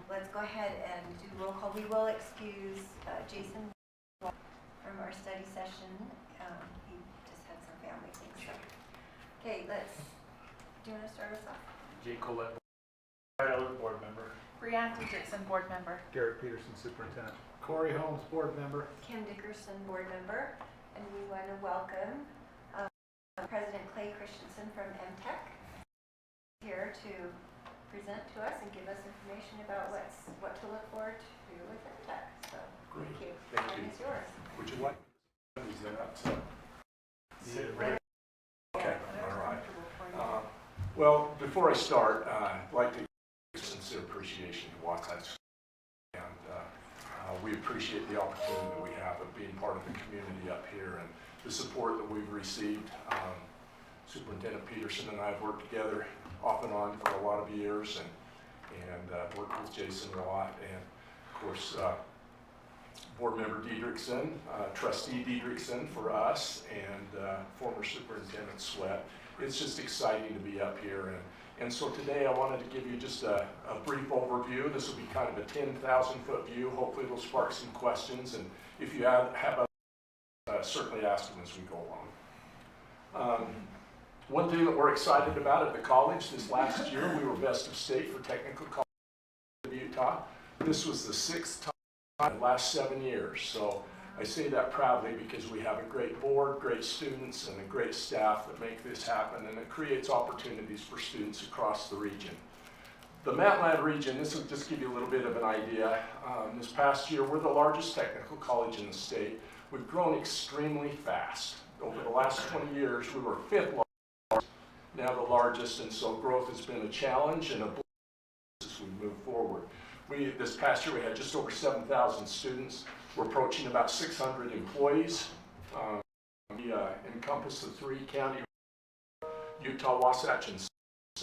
Let's go ahead and do roll call. We will excuse Jason from our study session. He just had some family things. So. Okay, do you want to start us off? Jay Colette, board member. Brianna Dixon, board member. Garrett Peterson, superintendent. Corey Holmes, board member. Kim Dickerson, board member. And we want to welcome President Clay Christensen from MTech here to present to us and give us information about what to look forward to with MTech. So, great. Thank you. Thank you. Is yours. Would you like me to use that? Sit right. Okay, all right. Well, before I start, I'd like to give sincere appreciation to Wasatch, and we appreciate the opportunity that we have of being part of the community up here and the support that we've received. Superintendent Peterson and I have worked together off and on for a lot of years, and worked with Jason a lot, and of course board member Diedrichsen, trustee Diedrichsen for us, and former superintendent Sweat. It's just exciting to be up here, and so today I wanted to give you just a brief overview. This will be kind of a 10,000 foot view. Hopefully it'll spark some questions, and if you have certainly ask them as we go along. One thing that we're excited about at the college, this last year we were best of state for technical college of Utah. This was the 6th time in the last 7 years. So I say that proudly because we have a great board, great students, and a great staff that make this happen, and it creates opportunities for students across the region. The Matland region, this will just give you a little bit of an idea. This past year, we're the largest technical college in the state. We've grown extremely fast. Over the last 20 years, we were 5th largest, now the largest, and so growth has been a challenge and a blessing as we move forward. This past year, we had just over 7,000 students. We're approaching about 600 employees. We encompass the 3 counties, Utah, Wasatch, and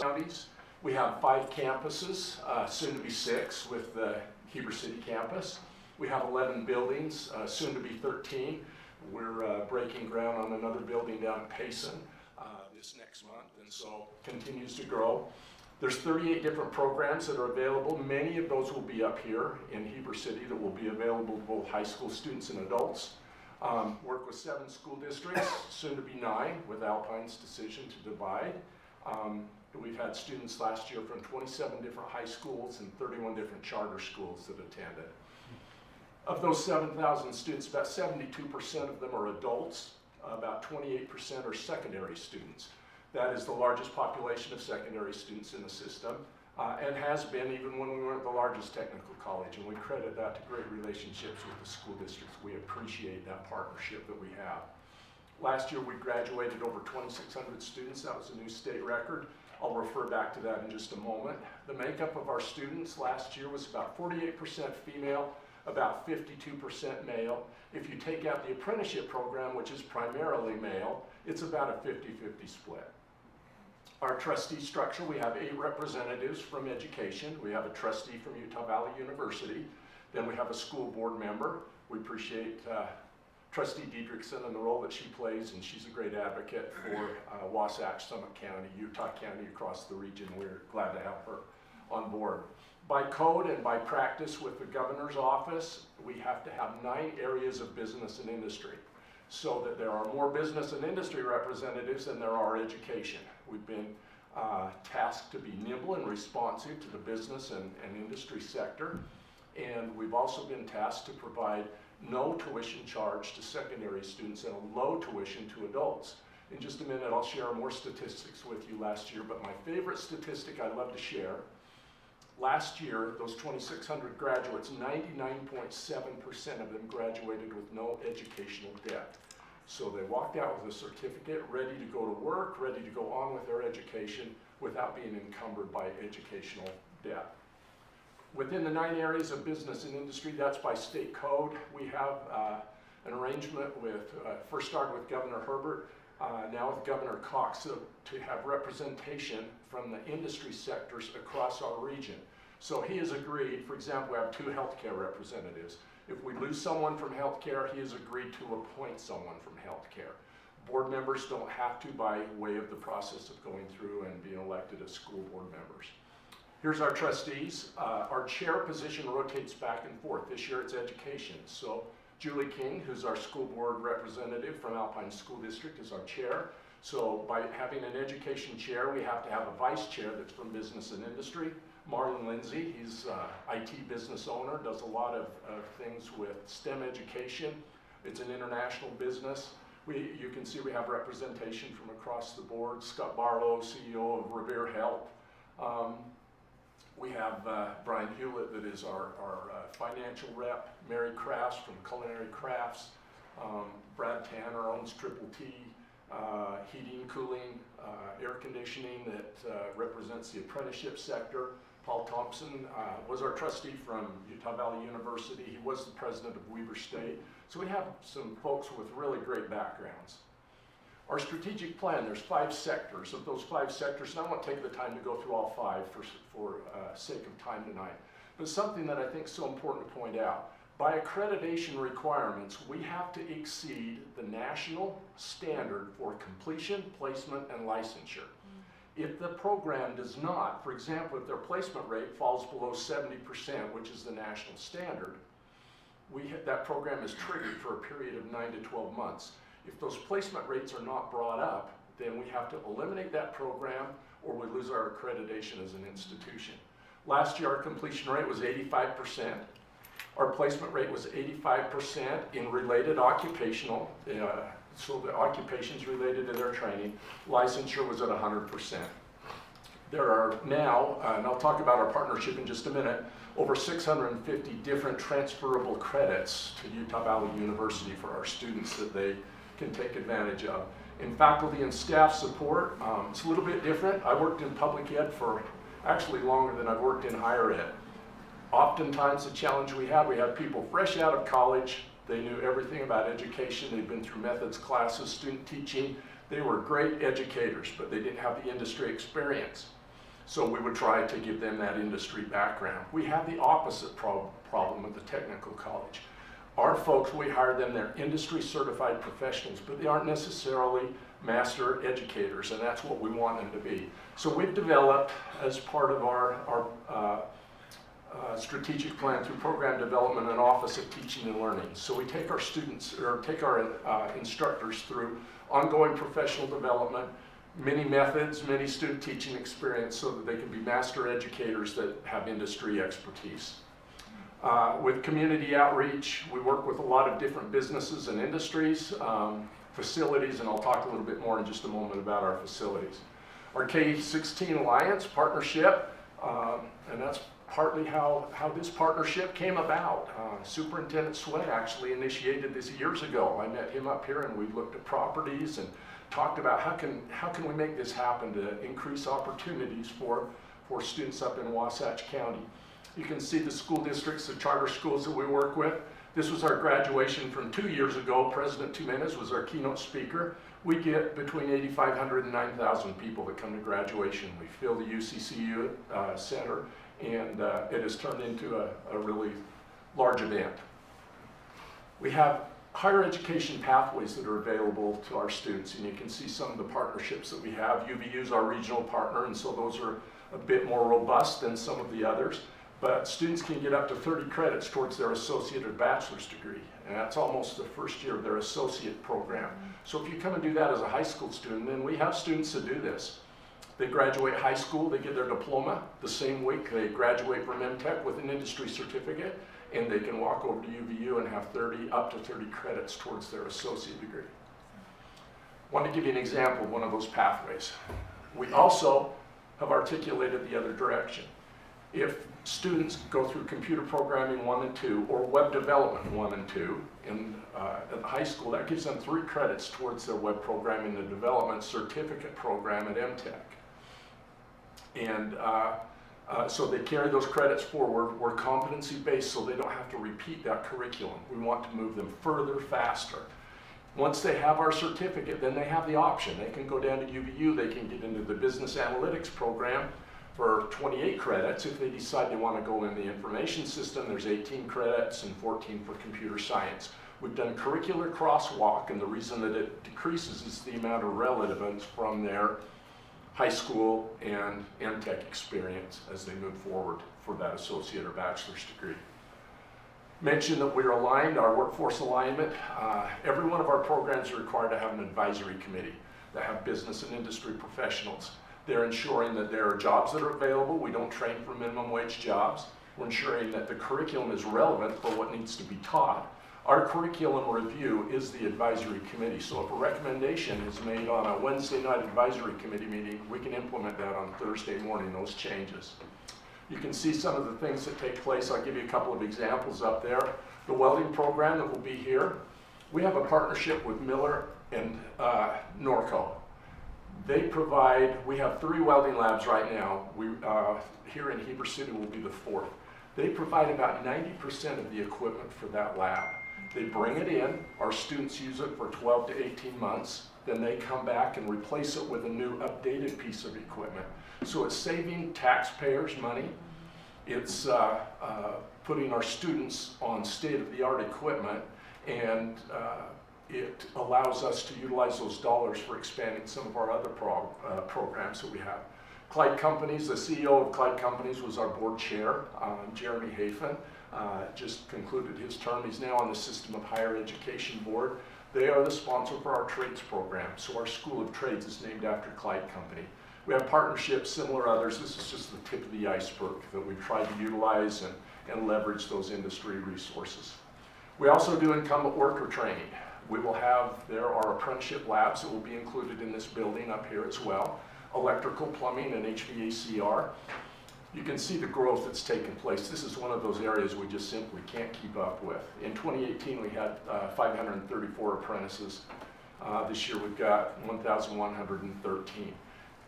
counties. We have 5 campuses, soon to be 6 with the Heber City campus. We have 11 buildings, soon to be 13. We're breaking ground on another building down at Payson this next month, and so continues to grow. There's 38 different programs that are available. Many of those will be up here in Heber City that will be available to both high school students and adults. Work with 7 school districts, soon to be 9 with Alpine's decision to divide. We've had students last year from 27 different high schools and 31 different charter schools that attended. Of those 7,000 students, about 72% of them are adults, about 28% are secondary students. That is the largest population of secondary students in the system, and has been even when we weren't the largest technical college, and we credit that to great relationships with the school districts. We appreciate that partnership that we have. Last year we graduated over 2,600 students. That was a new state record. I'll refer back to that in just a moment. The makeup of our students last year was about 48% female, about 52% male. If you take out the apprenticeship program, which is primarily male, it's about a 50-50 split. Our trustee structure, we have 8 representatives from education. We have a trustee from Utah Valley University. Then we have a school board member. We appreciate Trustee Diedrichsen and the role that she plays, and she's a great advocate for Wasatch, Summit County, Utah County, across the region. We're glad to have her on board. By code and by practice with the governor's office, we have to have 9 areas of business and industry, so that there are more business and industry representatives than there are education. We've been tasked to be nimble and responsive to the business and industry sector, and we've also been tasked to provide no tuition charge to secondary students and a low tuition to adults. In just a minute, I'll share more statistics with you last year, but my favorite statistic I'd love to share, last year, those 2,600 graduates, 99.7% of them graduated with no educational debt. So they walked out with a certificate, ready to go to work, ready to go on with their education without being encumbered by educational debt. Within the 9 areas of business and industry, that's by state code. We have an arrangement with, first started with Governor Herbert, now with Governor Cox, to have representation from the industry sectors across our region. So he has agreed, for example, we have 2 healthcare representatives. If we lose someone from healthcare, he has agreed to appoint someone from healthcare. Board members don't have to by way of the process of going through and being elected as school board members. Here's our trustees. Our chair position rotates back and forth. This year it's education. So Julie King, who's our school board representative from Alpine School District, is our chair. So by having an education chair, we have to have a vice chair that's from business and industry. Marlon Lindsay, he's IT business owner, does a lot of things with STEM education. It's an international business. You can see we have representation from across the board. Scott Barlow, CEO of Revere Health. We have Brian Hewlett, that is our financial rep. Mary Crafts from Culinary Crafts. Brad Tanner owns Triple T. Heating, cooling, air conditioning that represents the apprenticeship sector. Paul Thompson was our trustee from Utah Valley University. He was the president of Weber State. So we have some folks with really great backgrounds. Our strategic plan, there's 5 sectors. Of those 5 sectors, and I won't take the time to go through all 5 for sake of time tonight, but something that I think is so important to point out. By accreditation requirements, we have to exceed the national standard for completion, placement, and licensure. If the program does not, for example, if their placement rate falls below 70%, which is the national standard, that program is triggered for a period of 9 to 12 months. If those placement rates are not brought up, then we have to eliminate that program or we lose our accreditation as an institution. Last year, our completion rate was 85%. Our placement rate was 85% in related occupational, so the occupations related to their training. Licensure was at 100%. There are now, and I'll talk about our partnership in just a minute, over 650 different transferable credits to Utah Valley University for our students that they can take advantage of. In faculty and staff support, it's a little bit different. I worked in public ed for actually longer than I've worked in higher ed. Oftentimes the challenge we had people fresh out of college. They knew everything about education. They'd been through methods classes, student teaching. They were great educators, but they didn't have the industry experience. So we would try to give them that industry background. We have the opposite problem with the technical college. Our folks, we hire them, they're industry certified professionals, but they aren't necessarily master educators, and that's what we want them to be. So we've developed, as part of our strategic plan through program development, an Office of Teaching and Learning. So we take our students, or take our instructors through ongoing professional development, many methods, many student teaching experience, so that they can be master educators that have industry expertise. With community outreach, we work with a lot of different businesses and industries, facilities, and I'll talk a little bit more in just a moment about our facilities. Our K-16 Alliance partnership, and that's partly how this partnership came about. Superintendent Sweat actually initiated this years ago. I met him up here and we looked at properties and talked about how can we make this happen to increase opportunities for students up in Wasatch County. You can see the school districts, the charter schools that we work with. This was our graduation from 2 years ago. President Jimenez was our keynote speaker. We get between 8,500 and 9,000 people that come to graduation. We fill the UCCU center, and it has turned into a really large event. We have higher education pathways that are available to our students, and you can see some of the partnerships that we have. UVU is our regional partner, and so those are a bit more robust than some of the others. But students can get up to 30 credits towards their associate or bachelor's degree, and that's almost the first year of their associate program. So if you come and do that as a high school student, then we have students that do this. They graduate high school, they get their diploma. The same week they graduate from MTech with an industry certificate, and they can walk over to UVU and have up to 30 credits towards their associate degree. I want to give you an example of one of those pathways. We also have articulated the other direction. If students go through computer programming 1 and 2 or web development 1 and 2 at high school, that gives them 3 credits towards their web programming and development certificate program at MTech. And so they carry those credits forward. We're competency based, so they don't have to repeat that curriculum. We want to move them further, faster. Once they have our certificate, then they have the option. They can go down to UVU, they can get into the business analytics program for 28 credits. If they decide they want to go in the information system, there's 18 credits and 14 for computer science. We've done curricular crosswalk, and the reason that it decreases is the amount of relevance from their high school and MTech experience as they move forward for that associate or bachelor's degree. Mention that we're aligned, our workforce alignment. Every one of our programs are required to have an advisory committee that have business and industry professionals. They're ensuring that there are jobs that are available. We don't train for minimum wage jobs. We're ensuring that the curriculum is relevant for what needs to be taught. Our curriculum review is the advisory committee. So if a recommendation is made on a Wednesday night advisory committee meeting, we can implement that on Thursday morning, those changes. You can see some of the things that take place. I'll give you a couple of examples up there. The welding program that will be here. We have a partnership with Miller and Norco. They provide, we have 3 welding labs right now. We, here in Heber City will be the 4th. They provide about 90% of the equipment for that lab. They bring it in, our students use it for 12 to 18 months, then they come back and replace it with a new updated piece of equipment. So it's saving taxpayers money. It's putting our students on state-of-the-art equipment, and it allows us to utilize those dollars for expanding some of our other programs that we have. Clyde Companies, the CEO of Clyde Companies was our board chair, Jeremy Hafen. Just concluded his term. He's now on the System of Higher Education Board. They are the sponsor for our trades program. So our School of Trades is named after Clyde Company. We have partnerships, similar others. This is just the tip of the iceberg that we've tried to utilize and leverage those industry resources. We also do incumbent worker training. We will have, there are apprenticeship labs that will be included in this building up here as well. Electrical, plumbing, and HVACR. You can see the growth that's taken place. This is one of those areas we just simply can't keep up with. In 2018, we had 534 apprentices. This year, we've got 1,113.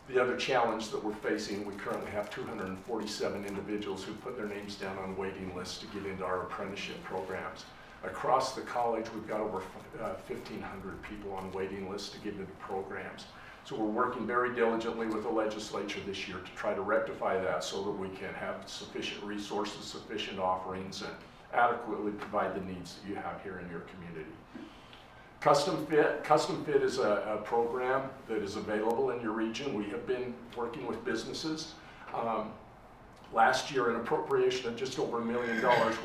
The other challenge that we're facing, we currently have 247 individuals who put their names down on waiting lists to get into our apprenticeship programs. Across the college, we've got over 1,500 people on waiting lists to get into programs. So we're working very diligently with the legislature this year to try to rectify that so that we can have sufficient resources, sufficient offerings, and adequately provide the needs that you have here in your community. Custom Fit is a program that is available in your region. We have been working with businesses. Last year, an appropriation of just over $1 million,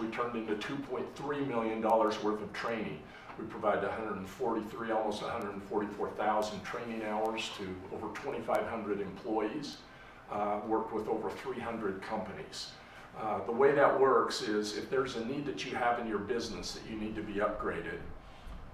we turned into $2.3 million worth of training. We provide almost 144,000 training hours to over 2,500 employees, work with over 300 companies. The way that works is if there's a need that you have in your business that you need to be upgraded,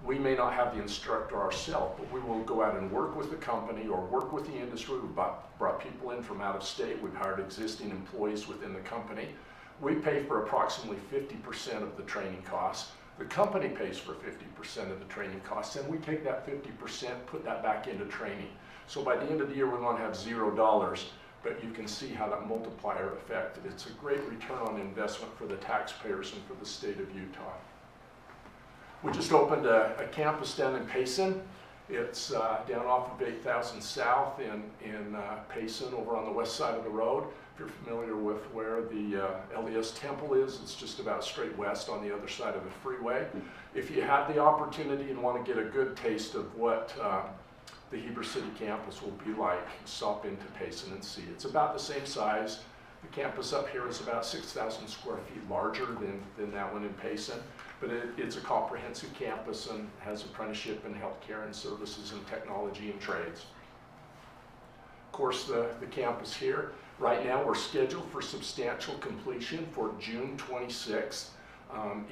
we may not have the instructor ourselves, but we will go out and work with the company or work with the industry. We've brought people in from out of state. We've hired existing employees within the company. We pay for approximately 50% of the training costs. The company pays for 50% of the training costs, and we take that 50%, put that back into training. So by the end of the year, we want to have $0, but you can see how that multiplier effect, it's a great return on investment for the taxpayers and for the state of Utah. We just opened a campus down in Payson. It's down off of 8000 South in Payson, over on the west side of the road. If you're familiar with where the LDS Temple is, it's just about straight west on the other side of the freeway. If you have the opportunity and want to get a good taste of what the Heber City campus will be like, stop into Payson and see. It's about the same size. The campus up here is about 6,000 square feet larger than that one in Payson. But it's a comprehensive campus and has apprenticeship in healthcare and services and technology and trades. Of course, the campus here, right now we're scheduled for substantial completion for June 26th.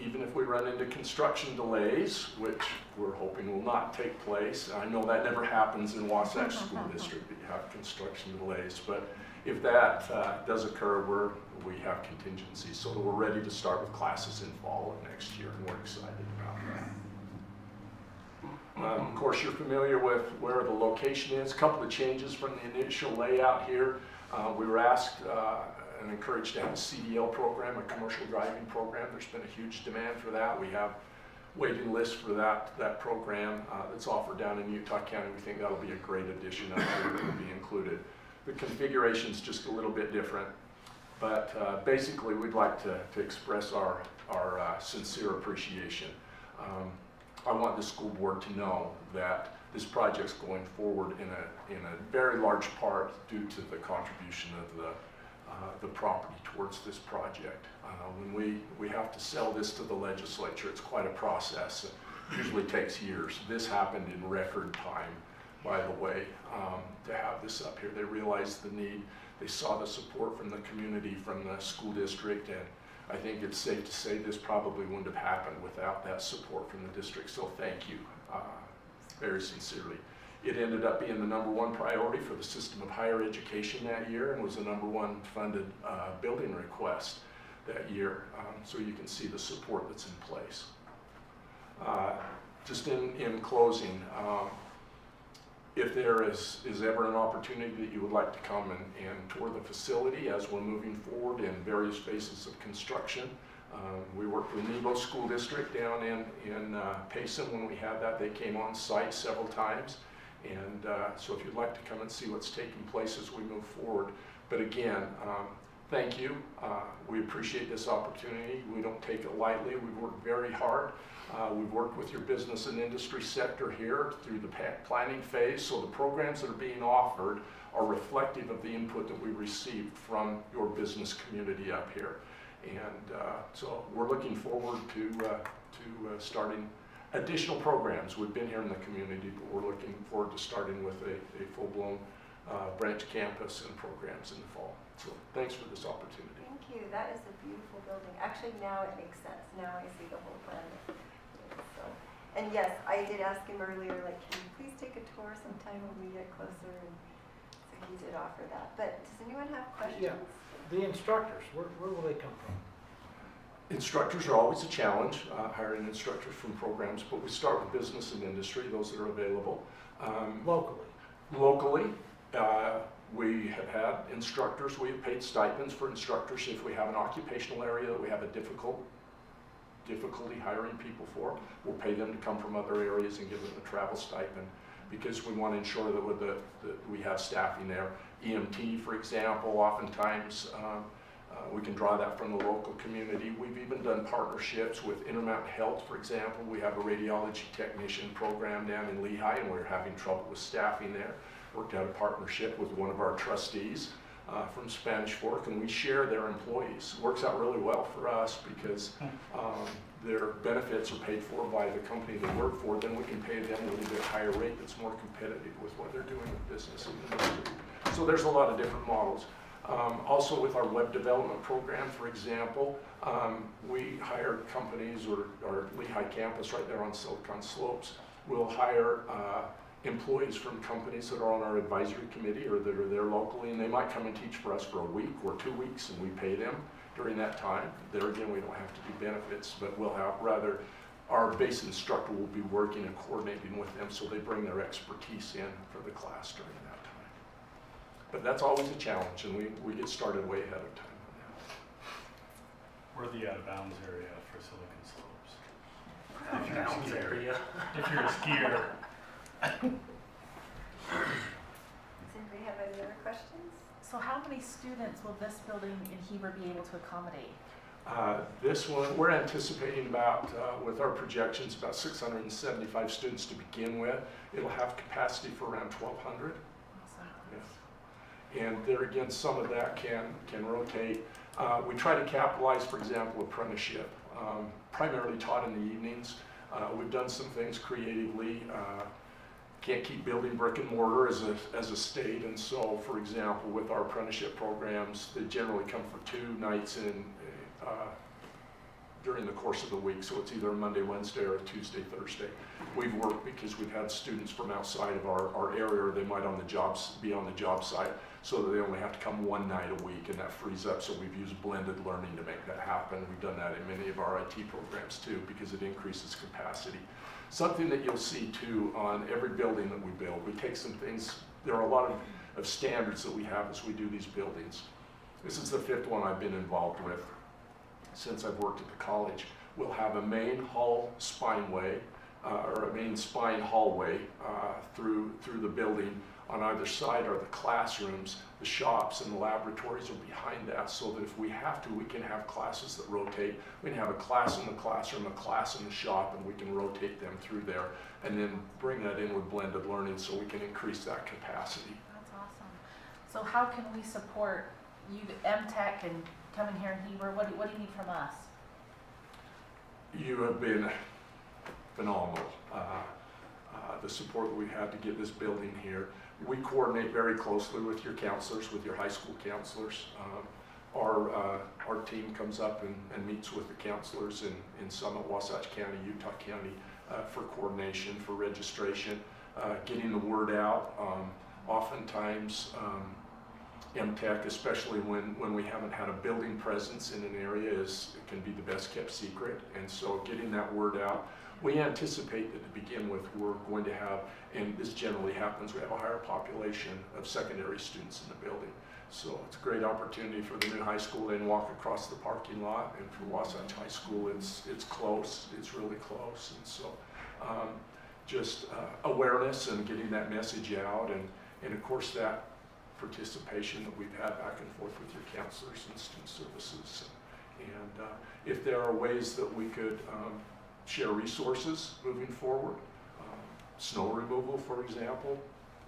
Even if we run into construction delays, which we're hoping will not take place. I know that never happens in Wasatch School District, that you have construction delays, but if that does occur, we have contingencies so that we're ready to start with classes in fall of next year, and we're excited about that. Of course, you're familiar with where the location is. A couple of changes from the initial layout here. We were asked and encouraged to have a CDL program, a commercial driving program. There's been a huge demand for that. We have waiting lists for that program that's offered down in Utah County. We think that'll be a great addition that will be included. The configuration's just a little bit different, but basically we'd like to express our sincere appreciation. I want the school board to know that this project's going forward in a very large part due to the contribution of the property towards this project. When we have to sell this to the legislature, it's quite a process. It usually takes years. This happened in record time, by the way, to have this up here. They realized the need. They saw the support from the community, from the school district, and I think it's safe to say this probably wouldn't have happened without that support from the district. So thank you, very sincerely. It ended up being the #1 priority for the system of higher education that year and was the #1 funded building request that year. So you can see the support that's in place. Just in closing, if there is ever an opportunity that you would like to come and tour the facility as we're moving forward in various phases of construction, we worked with Nebo School District down in Payson when we had that. They came on site several times. And so if you'd like to come and see what's taking place as we move forward. But again, thank you. We appreciate this opportunity. We don't take it lightly. We've worked very hard. We've worked with your business and industry sector here through the planning phase. So the programs that are being offered are reflective of the input that we received from your business community up here. And so we're looking forward to starting additional programs. We've been here in the community, but we're looking forward to starting with a full-blown branch campus and programs in the fall. So thanks for this opportunity. Thank you. That is a beautiful building. Actually, now it makes sense. Now I see the whole plan. So, and yes, I did ask him earlier, like, can you please take a tour sometime when we get closer? And so he did offer that. But does anyone have questions? Yeah. The instructors, where will they come from? Instructors are always a challenge, hiring instructors from programs, but we start with business and industry, those that are available. Locally, we have had instructors, we have paid stipends for instructors if we have an occupational area that we have a difficulty hiring people for. We'll pay them to come from other areas and give them a travel stipend because we want to ensure that we have staffing there. EMT, for example, oftentimes we can draw that from the local community. We've even done partnerships with Intermountain Health, for example. We have a radiology technician program down in Lehigh, and we're having trouble with staffing there. Worked out a partnership with one of our trustees from Spanish Fork, and we share their employees. Works out really well for us because their benefits are paid for by the company they work for. Then we can pay them a little bit higher rate that's more competitive with what they're doing with business and industry. So there's a lot of different models. Also with our web development program, for example, we hire companies, or our Lehigh campus right there on Silicon Slopes will hire employees from companies that are on our advisory committee or that are there locally, and they might come and teach for us for a week or 2 weeks, and we pay them during that time. There again, we don't have to do benefits, but we'll have rather our base instructor will be working and coordinating with them so they bring their expertise in for the class during that time. But that's always a challenge, and we get started way ahead of time on that. We're the out-of-bounds area for Silicon Slopes. Out-of-bounds area. If you're a skier. Does anybody have any other questions? So how many students will this building in Heber be able to accommodate? This one, we're anticipating about, with our projections, about 675 students to begin with. It'll have capacity for around 1,200. Awesome. Yes. And there again, some of that can rotate. We try to capitalize, for example, apprenticeship, primarily taught in the evenings. We've done some things creatively. Can't keep building brick and mortar as a state, and so, for example, with our apprenticeship programs, they generally come for 2 nights during the course of the week, so it's either a Monday, Wednesday, or a Tuesday, Thursday. We've worked because we've had students from outside of our area, or they might be on the job site, so that they only have to come 1 night a week, and that frees up, so we've used blended learning to make that happen. We've done that in many of our IT programs too, because it increases capacity. Something that you'll see too on every building that we build, we take some things, there are a lot of standards that we have as we do these buildings. This is the 5th one I've been involved with since I've worked at the college. We'll have a main hall spineway, or a main spine hallway through the building. On either side are the classrooms, the shops, and the laboratories are behind that, so that if we have to, we can have classes that rotate. We can have a class in the classroom, a class in the shop, and we can rotate them through there, and then bring that in with blended learning so we can increase that capacity. That's awesome. So how can we support you, MTech, and coming here in Heber? What do you need from us? You have been phenomenal. The support that we had to get this building here. We coordinate very closely with your counselors, with your high school counselors. Our team comes up and meets with the counselors in Summit, Wasatch County, Utah County for coordination, for registration, getting the word out. Oftentimes, MTech, especially when we haven't had a building presence in an area, can be the best kept secret. And so getting that word out. We anticipate that to begin with, we're going to have, and this generally happens, we have a higher population of secondary students in the building. So it's a great opportunity for the new high school. They can walk across the parking lot, and for Wasatch High School, it's close, it's really close. And so just awareness and getting that message out, and of course that participation that we've had back and forth with your counselors and student services. And if there are ways that we could share resources moving forward, snow removal, for example,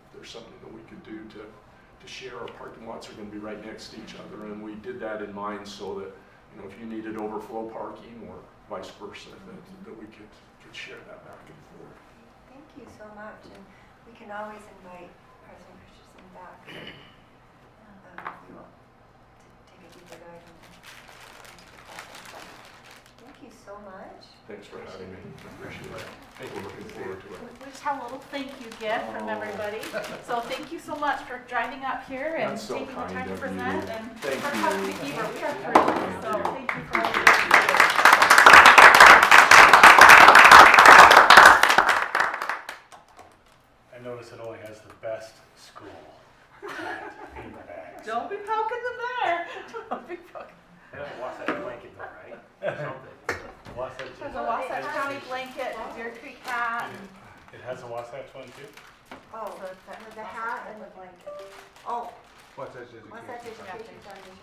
if there's something that we could do to share. Our parking lots are going to be right next to each other, and we did that in mind so that, you know, if you needed overflow parking or vice versa, that we could share that back and forth. Thank you so much, and we can always invite President Christensen back. We will take a deeper dive into the process. Thank you so much. Thanks for having me. I appreciate it. We're looking forward to it. We just have a little thank you gift from everybody. So thank you so much for driving up here and That's so taking the kind time to of you. present and Thank for you. coming to Heber. We are thrilled. So thank you for all you do. I notice it only has the best school. Heber bags. Don't be poking the bear. Don't be poking. They have a Wasatch blanket though, right? Something. Wasatch. There's a Wasatch County blanket, a Deer Creek hat. It has a Wasatch one too? Oh, with the hat and the blanket. Oh, Wasatch Education. Wasatch Education Foundation.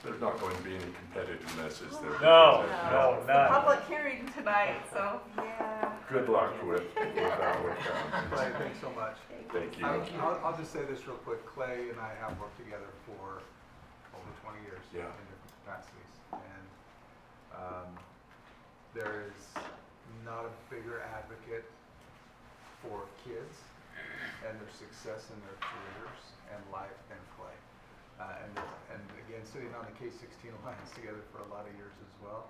There's not going to be any competitiveness, is there? No, Because no, It's the none. public hearing tonight, so. Yeah. Good luck with that. Clay, thanks so much. Thank you. I'll just say this real quick. Clay and I have worked together for over 20 years Yeah. in different capacities. And there is not a bigger advocate for kids and their success in their careers and life than Clay. And again, sitting on the K-16 Alliance together for a lot of years as well,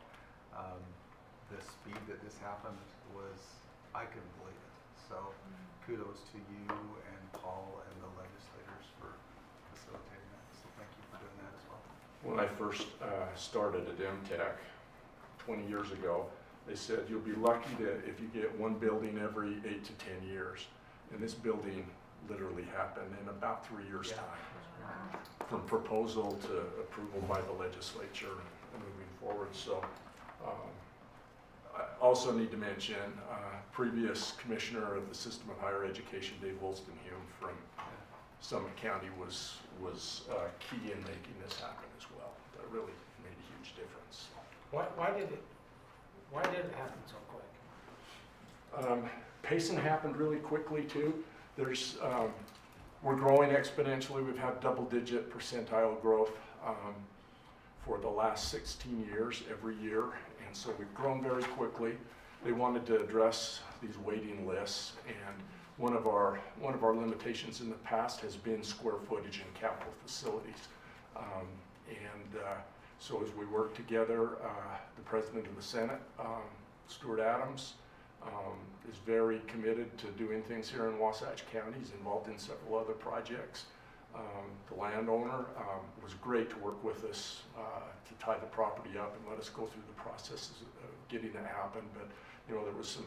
the speed that this happened was, I couldn't believe it. So kudos to you and Paul and the legislators for facilitating that. So thank you for doing that as well. When I first started at MTech 20 years ago, they said you'll be lucky if you get one building every 8 to 10 years. And this building literally happened in about 3 years' Yeah. time, from proposal to approval by the legislature and moving forward. So I also need to mention previous commissioner of the System of Higher Education, Dave Wolstenhume from Summit County was key in making this happen as well. That really made a huge difference. Why did it happen so quick? Payson happened really quickly too. We're growing exponentially. We've had double-digit percentile growth for the last 16 years every year, and so we've grown very quickly. They wanted to address these waiting lists, and one of our limitations in the past has been square footage in capital facilities. So as we work together, the President of the Senate, Stuart Adams, is very committed to doing things here in Wasatch County. He's involved in several other projects. The landowner was great to work with us to tie the property up and let us go through the processes of getting it happen. But you know, there was some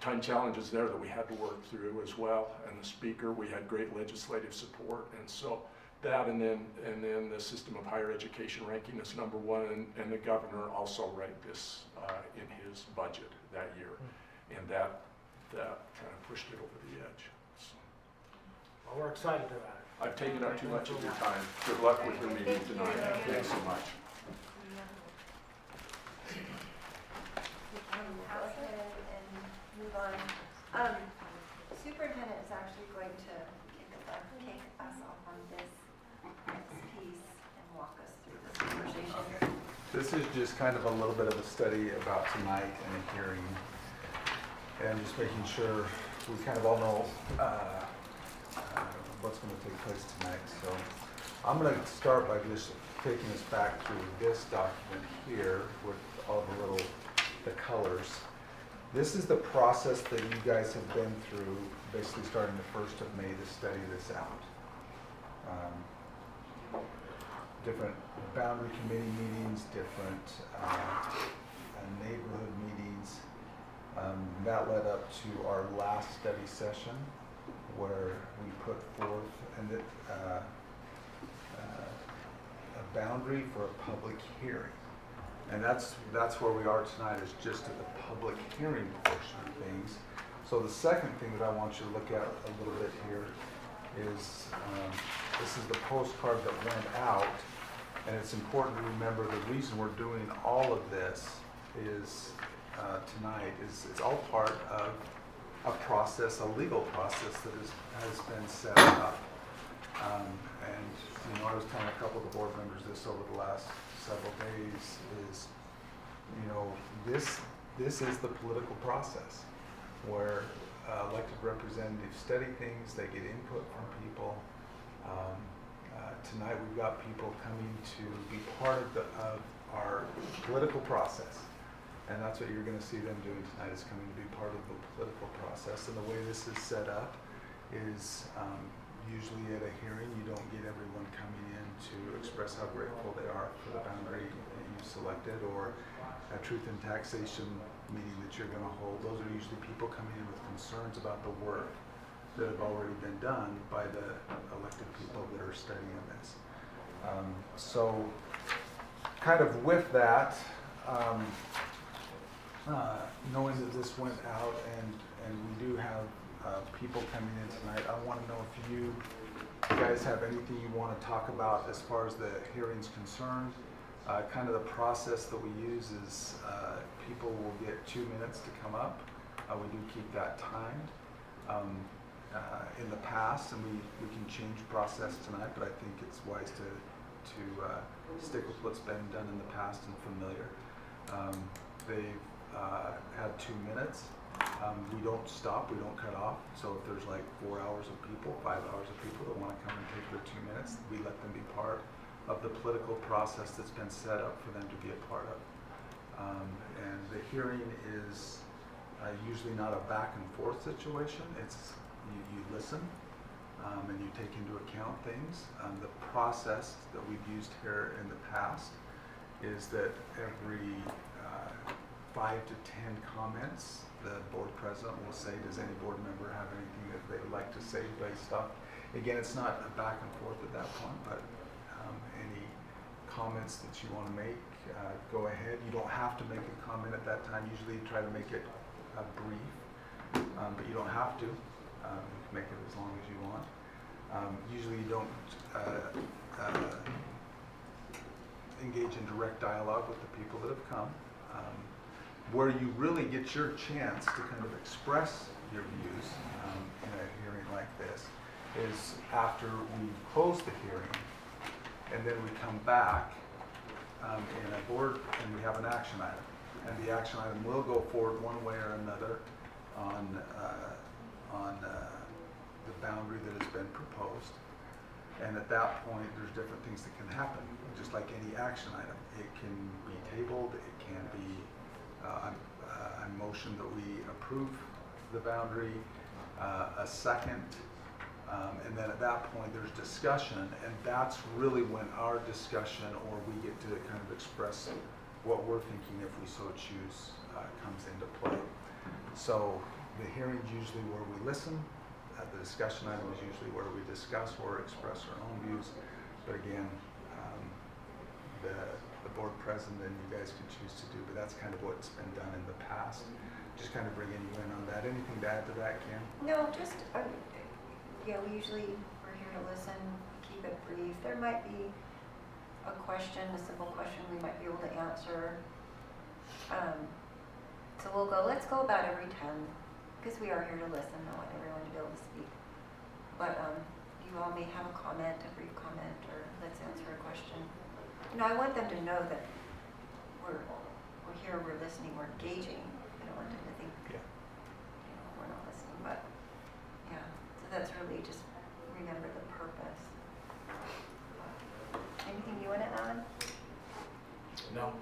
time challenges there that we had to work through as well. And the speaker, we had great legislative support, and so that, and then the System of Higher Education ranking us #1, and the governor also ranked this in his budget that year, and that kind of pushed it over the edge. So. Well, we're excited about it. I've taken up too much of your time. Good luck with your meeting tonight. Thanks so much. Go ahead and move on. Superintendent is actually going to kick us off on this next piece and walk us through this conversation. This is just kind of a little bit of a study about tonight and a hearing, and just making sure we kind of all know what's going to take place tonight. So I'm going to start by just taking us back through this document here with all the colors. This is the process that you guys have been through, basically starting the 1st of May to study this out. Different boundary committee meetings, different neighborhood meetings. That led up to our last study session where we put forth a boundary for a public hearing. And that's where we are tonight, is just at the public hearing portion of things. So the second thing that I want you to look at a little bit here is this is the postcard that went out. And it's important to remember the reason we're doing all of this is tonight is it's all part of a process, a legal process that has been set up. And I was telling a couple of the board members this over the last several days is, this is the political process where elected representatives study things, they get input from people. Tonight we've got people coming to be part of our political process. And that's what you're going to see them doing tonight, is coming to be part of the political process. And the way this is set up is usually at a hearing, you don't get everyone coming in to express how grateful they are for the boundary that you selected, or a truth and taxation meeting that you're going to hold. Those are usually people coming in with concerns about the work that have already been done by the elected people that are studying this. So kind of with that, knowing that this went out and we do have people coming in tonight, I want to know if you guys have anything you want to talk about as far as the hearing's concerned. Kind of the process that we use is people will get 2 minutes to come up. We do keep that timed. In the past, and we can change process tonight, but I think it's wise to stick with what's been done in the past and familiar. They've had 2 minutes. We don't stop, we don't cut off. So if there's like 4 hours of people, 5 hours of people that want to come and take their 2 minutes, we let them be part of the political process that's been set up for them to be a part of. And the hearing is usually not a back and forth situation. It's you listen and you take into account things. The process that we've used here in the past is that every 5 to 10 comments, the board president will say, does any board member have anything that they would like to say based off? Again, it's not a back and forth at that point, but any comments that you want to make, go ahead. You don't have to make a comment at that time. Usually you try to make it brief, but you don't have to. You can make it as long as you want. Usually you don't engage in direct dialogue with the people that have come. Where you really get your chance to kind of express your views in a hearing like this is after we close the hearing, and then we come back in a board and we have an action item. And the action item will go forward one way or another on the boundary that has been proposed. And at that point, there's different things that can happen, just like any action item. It can be tabled, it can be I motion that we approve the boundary, a second, and then at that point there's discussion, and that's really when our discussion, or we get to kind of express what we're thinking if we so choose, comes into play. So the hearing's usually where we listen. The discussion item is usually where we discuss or express our own views. But again, the board president and you guys can choose to do, but that's kind of what's been done in the past. Just kind of bringing you in on that. Anything to add to that, Kim? No, just, Yeah, we're here to listen, keep it brief. There might be a question, a simple question we might be able to answer. So let's go about every 10, because we are here to listen. I want everyone to be able to speak. But you all may have a comment, a brief comment, or let's answer a question. I want them to know that we're here, we're listening, we're engaging. I don't want them to think, we're not listening, but yeah. So that's really just remember the purpose. Anything you want to add? No.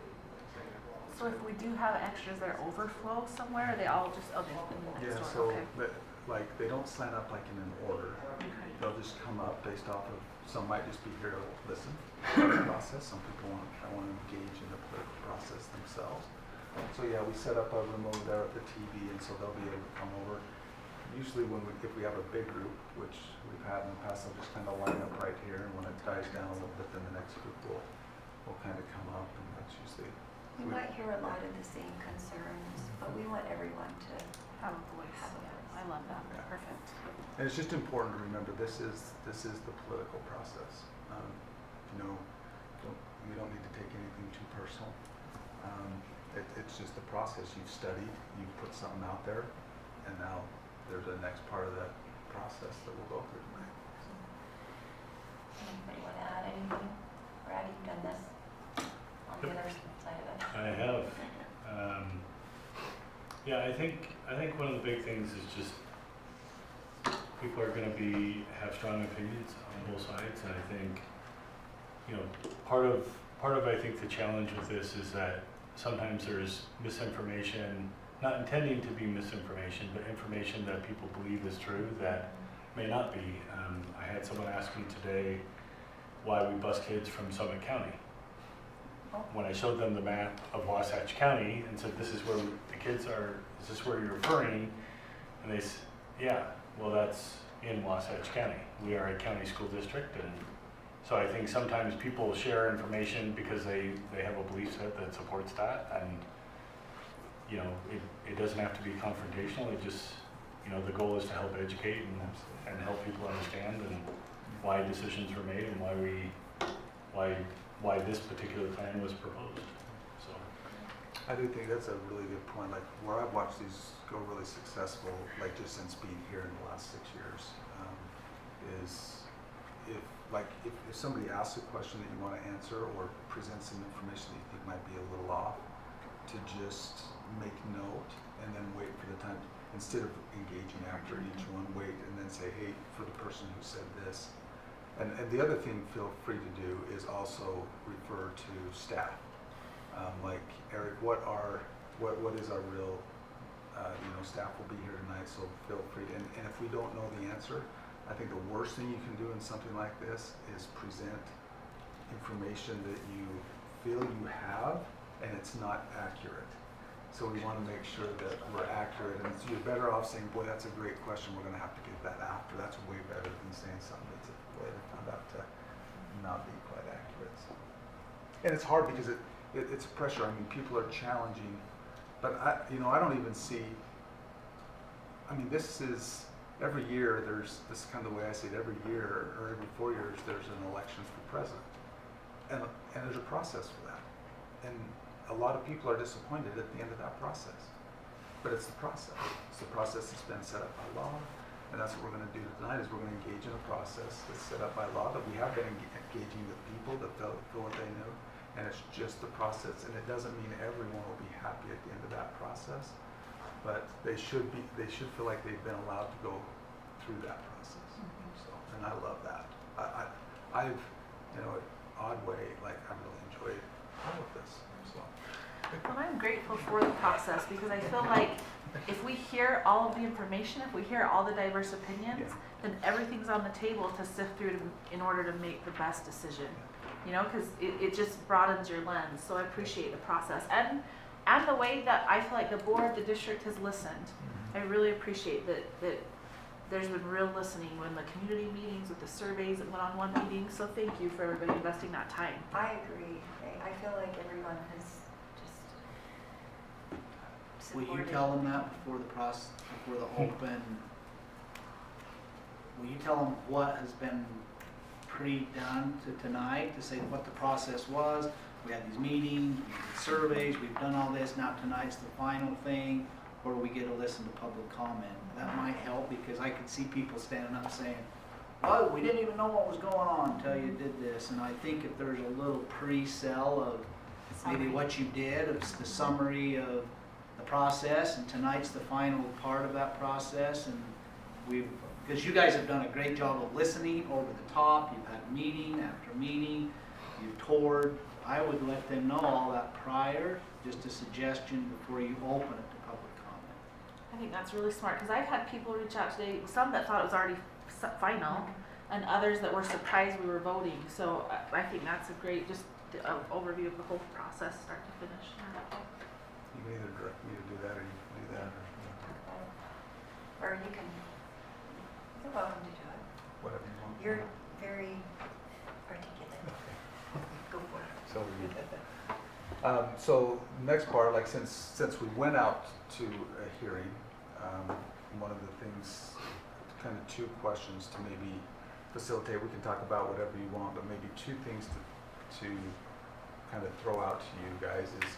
So if we do have extras that are overflow somewhere, are they all just, in the next Yeah, door? so, Okay. like, they don't sign up like in an order. Okay. They'll just come up based off of, some might just be here to listen to the process. Some people want to engage in the political process themselves. So yeah, we set up a room over there at the TV, and so they'll be able to come over. Usually if we have a big group, which we've had in the past, they'll just kind of line up right here, and when it dies down a little bit, then the next group will kind of come up, and that's usually. We might hear a lot of the same concerns, but we want everyone to Have a voice. I love that. Yeah. Perfect. And it's just important to remember this is the political process. We don't need to take anything too personal. It's just the process. You've studied, you've put something out there, and now there's a next part of that process that we'll go through tonight. Anybody want to add anything? Brad, you've done this on the other side of it. I have. Yeah, I think one of the big things is just people are going to have strong opinions on both sides, and I think part of I think the challenge with this is that sometimes there's misinformation, not intending to be misinformation, but information that people believe is true that may not be. I had someone ask me today why we bus kids from Summit County. When I showed them the map of Wasatch County and said, this is where the kids are, is this where you're referring? And they said, yeah, well, that's in Wasatch County. We are a county school district. And so I think sometimes people share information because they have a belief set that supports that. And, it doesn't have to be confrontational. It just, the goal is to help educate and help people understand and why decisions were made and why this particular plan was proposed. So I do think that's a really good point. Like where I've watched these go really successful, like just since being here in the last 6 years, is if somebody asks a question that you want to answer or present some information that you think might be a little off, to just make note and then wait for the time, instead of engaging after each one, wait and then say, hey, for the person who said this. And the other thing feel free to do is also refer to staff. Like Eric, what is our real, staff will be here tonight, so feel free. And if we don't know the answer, I think the worst thing you can do in something like this is present information that you feel you have and it's not accurate. So we want to make sure that we're accurate, and so you're better off saying, boy, that's a great question, we're going to have to get that after. That's way better than saying something that's later found out to not be quite accurate. So. And it's hard because it's pressure. I mean, people are challenging, but I don't even see, this is, every year this is kind of the way I see it, every year or every 4 years there's an election for president. And there's a process for that. And a lot of people are disappointed at the end of that process. But it's the process. It's the process that's been set up by law. And that's what we're going to do tonight, is we're going to engage in a process that's set up by law, that we have been engaging with people that feel what they know. And it's just the process. And it doesn't mean everyone will be happy at the end of that process. But they should feel like they've been allowed to go through that process. So, and I love that. I've, in an odd way, I've really enjoyed all of this. So. Well, I'm grateful for the process because I feel like if we hear all of the information, if we hear all the diverse opinions, then everything's on the table to sift through in order to make the best decision. Because it just broadens your lens. So I appreciate the process and the way that I feel like the board, the district has listened. I really appreciate that there's been real listening when the community meetings, with the surveys and one-on-one meetings. So thank you for everybody investing that time. I agree. I feel like everyone has just Will you supported. tell them that before the open will you tell them what has been pre-done to tonight, to say what the process was? We had these meetings, we did surveys, we've done all this, now tonight's the final thing, or we get to listen to public comment. That might help, because I could see people standing up saying, well, we didn't even know what was going on until you did this. And I think if there's a little pre-sell of maybe what you did, of the summary of the process, and tonight's the final part of that process, and because you guys have done a great job of listening over the top, you've had meeting after meeting, you've toured. I would let them know all that prior, just a suggestion before you open it to public comment. I think that's really smart, because I've had people reach out today, some that thought it was already final, and others that were surprised we were voting. So I think that's a great just overview of the whole process, start to finish. You can either direct me to do that, or you can do that, or Or you're welcome to do it. whatever you want. You're very articulate. Go for it. So so next part, like since we went out to a hearing, one of the things, kind of two questions to maybe facilitate. We can talk about whatever you want, but maybe two things to kind of throw out to you guys is,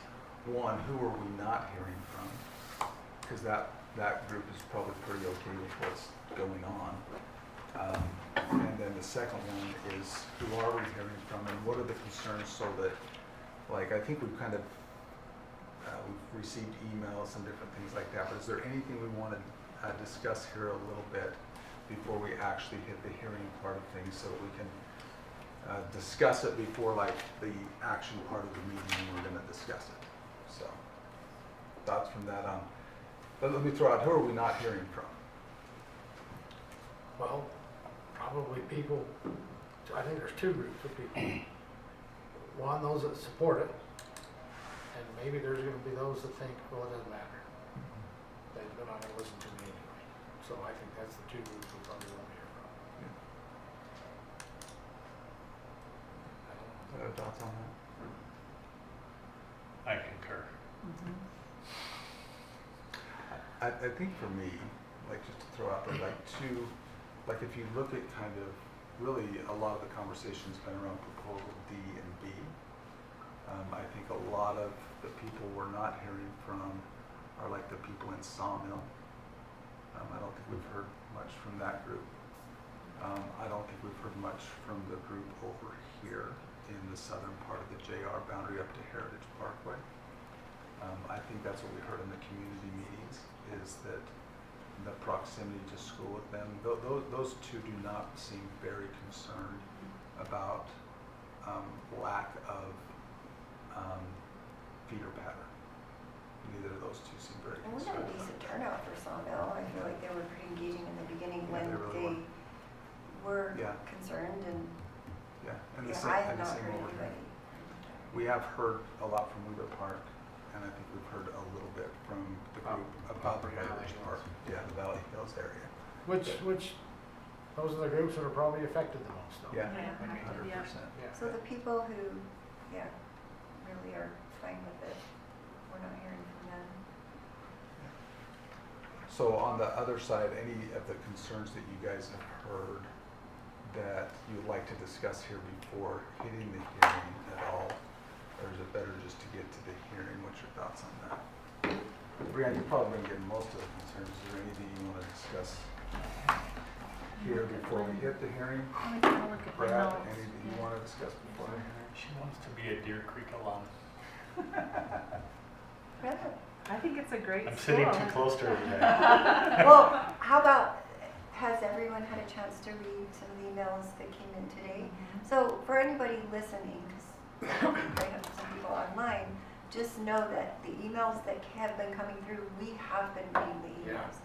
one, who are we not hearing from? Because that group is probably pretty okay with what's going on. And then the second one is, who are we hearing from, and what are the concerns, so that, like, I think we've kind of, we've received emails and different things like that, but is there anything we want to discuss here a little bit before we actually hit the hearing part of things, so that we can discuss it before, like, the action part of the meeting, and we're going to discuss it. So, thoughts from that on. But let me throw out, who are we not hearing from? Well, probably people, I think there's two groups of people. One, those that support it, and maybe there's gonna be those that think, well, it doesn't matter. They're not gonna listen to me anyway. So I think that's the two groups we probably won't hear from. I don't know. Thoughts on that? I concur. I think for me, like, just to throw out there, like, two, like, if you look at kind of, really a lot of the conversation's been around proposal D and B. I think a lot of the people we're not hearing from are like the people in Sawmill. I don't think we've heard much from that group. I don't think we've heard much from the group over here in the southern part of the JR boundary up to Heritage Parkway. I think that's what we heard in the community meetings, is that the proximity to school with them, those two do not seem very concerned about lack of feeder pattern. Neither of those two seem very And we had concerned. a decent turnout for Sawmill. I feel like they were pretty engaging in the beginning Yeah, when they really were Yeah. concerned, and Yeah, and the yeah, same, I have and the not same heard over here. anybody. We have heard a lot from Weaver Park, and I think we've heard a little bit from the group about Valley Heritage Park. Hills. Yeah, the Valley Hills area. Which, those are the groups that are probably affected the most, though. Yeah, Yeah, 100%. Yeah. So the people who, really are fine with it, we're not hearing from them. So on the other side, any of the concerns that you guys have heard that you would like to discuss here before hitting the hearing at all? Or is it better just to get to the hearing? What's your thoughts on that? Brianna, you've probably been getting most of the concerns. Is there anything you want to discuss here before we hit the hearing? Let me take a look at my Brad, notes. anything you Yeah. want to discuss before the hearing? She wants to be a Deer Creek alum. Really? I think it's a great I'm school. sitting too close to her today. Well, how about, has everyone had a chance to read some of the emails that came in today? So for anybody listening, because I have some people online, just know that the emails that have been coming through, we have been reading the Yeah. emails.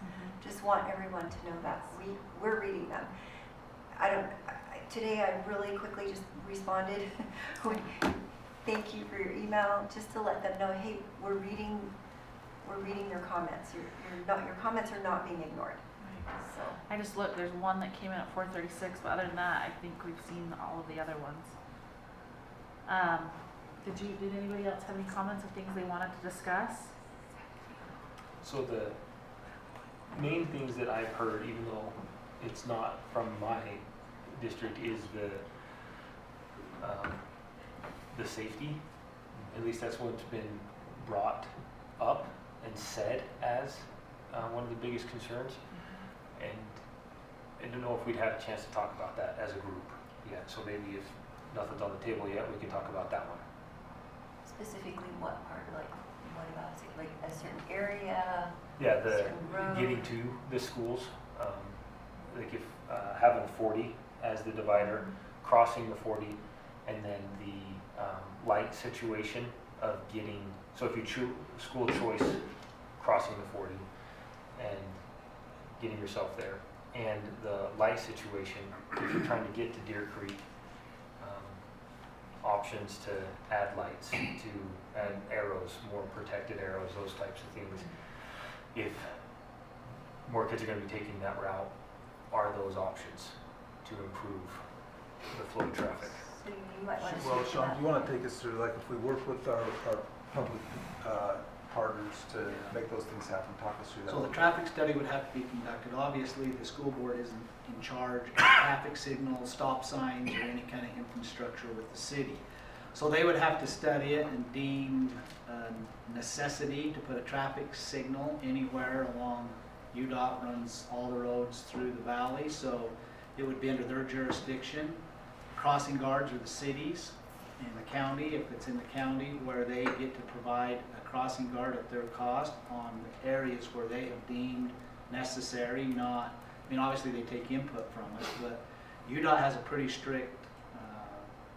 Just want everyone to know that we're reading them. Today I really quickly just responded, thank you for your email, just to let them know, hey, we're reading your comments. Your comments are not being ignored. So. I just looked, there's one that came in at 4:36, but other than that, I think we've seen all of the other ones. Did anybody else have any comments of things they wanted to discuss? So the main things that I've heard, even though it's not from my district, is the safety. At least that's what's been brought up and said as one of the biggest concerns. And I don't know if we'd had a chance to talk about that as a group yet. So maybe if nothing's on the table yet, we can talk about that one. Specifically what part, like, what about, is it like a certain area? Yeah, the Certain road. getting to the schools, like if having 40 as the divider, crossing the 40, and then the light situation of getting, so if you choose school choice, crossing the 40 and getting yourself there, and the light situation, if you're trying to get to Deer Creek, options to add lights, to add arrows, more protected arrows, those types of things. If more kids are going to be taking that route, are those options to improve the flow of traffic? So you might want to Well, speak to Sean, that. do you want to take us through, like, if we work with our public partners to make those things happen, talk us through that? So the traffic study would have to be conducted. Obviously, the school board isn't in charge of traffic signals, stop signs, or any kind of infrastructure with the city. So they would have to study it and deem necessity to put a traffic signal anywhere along. UDOT runs all the roads through the valley, so it would be under their jurisdiction. Crossing guards are the cities and the county, if it's in the county, where they get to provide a crossing guard at their cost on areas where they have deemed necessary, not, I mean, obviously they take input from us, but UDOT has a pretty strict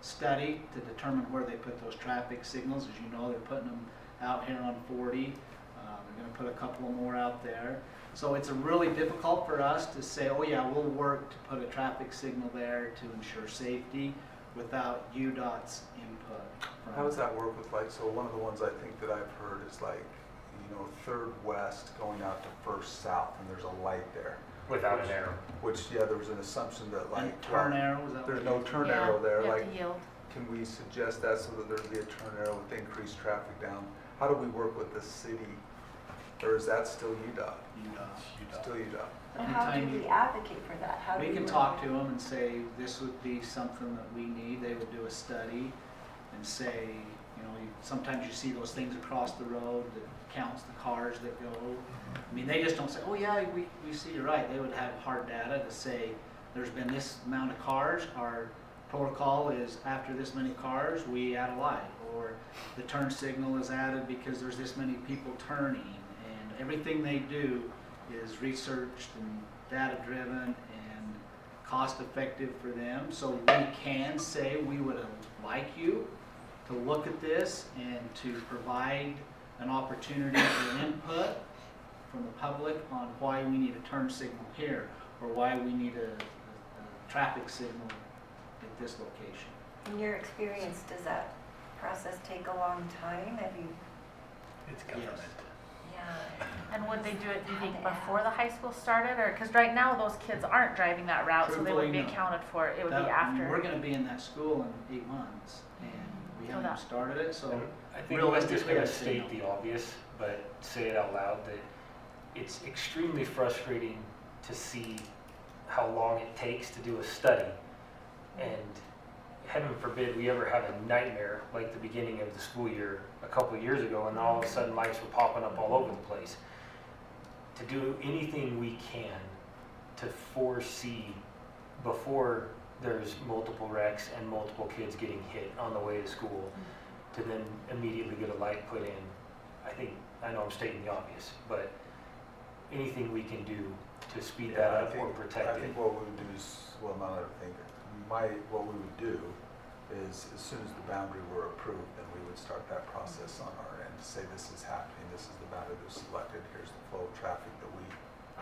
study to determine where they put those traffic signals. As you know, they're putting them out here on 40. They're going to put a couple more out there. So it's really difficult for us to say, oh yeah, we'll work to put a traffic signal there to ensure safety without UDOT's input. How does that work with, like, so one of the ones I think that I've heard is like, you know, 3rd West going out to 1st South, and there's a light there. Without an arrow. Which, yeah, there was an assumption that, like, And turn arrow, is that there's what no turn arrow there. You have Like, to yield. can we suggest that so that there'd be a turn arrow with increased traffic down? How do we work with the city, or is that still UDOT? UDOT. Still UDOT. And how do Anytime we you- advocate for that? How do We can work talk with to it? them and say, this would be something that we need. They would do a study and say, you know, sometimes you see those things across the road that counts the cars that go. I mean, they just don't say, oh yeah, we see you're right. They would have hard data to say, there's been this amount of cars. Our protocol is after this many cars, we add a light. Or the turn signal is added because there's this many people turning. And everything they do is researched and data driven and cost effective for them. So we can say we would like you to look at this and to provide an opportunity for input from the public on why we need a turn signal here or why we need a traffic signal at this location. In your experience, does that process take a long time? Have you, It's government. yeah. And would they do it, do you think, before the high school started? Or, because right now those kids aren't driving that route, so they wouldn't be Truthfully, no. accounted for. It would be That- We're after. gonna be in that school in 8 months and we So haven't even that- started it, so. And I think we're just Realistically, going to I'd say state no. the obvious, but say it out loud, that it's extremely frustrating to see how long it takes to do a study. And heaven forbid we ever have a nightmare like the beginning of the school year a couple of years ago, and all of a sudden lights were popping up all over the place. To do anything we can to foresee before there's multiple wrecks and multiple kids getting hit on the way to school, to then immediately get a light put in. I know I'm stating the obvious, but anything we can do to speed that up or protect I it. think what we would do is, well, not I think, what we would do is, as soon as the boundary were approved, then we would start that process on our end to say this is happening, this is the boundary that's selected, here's the flow of traffic that we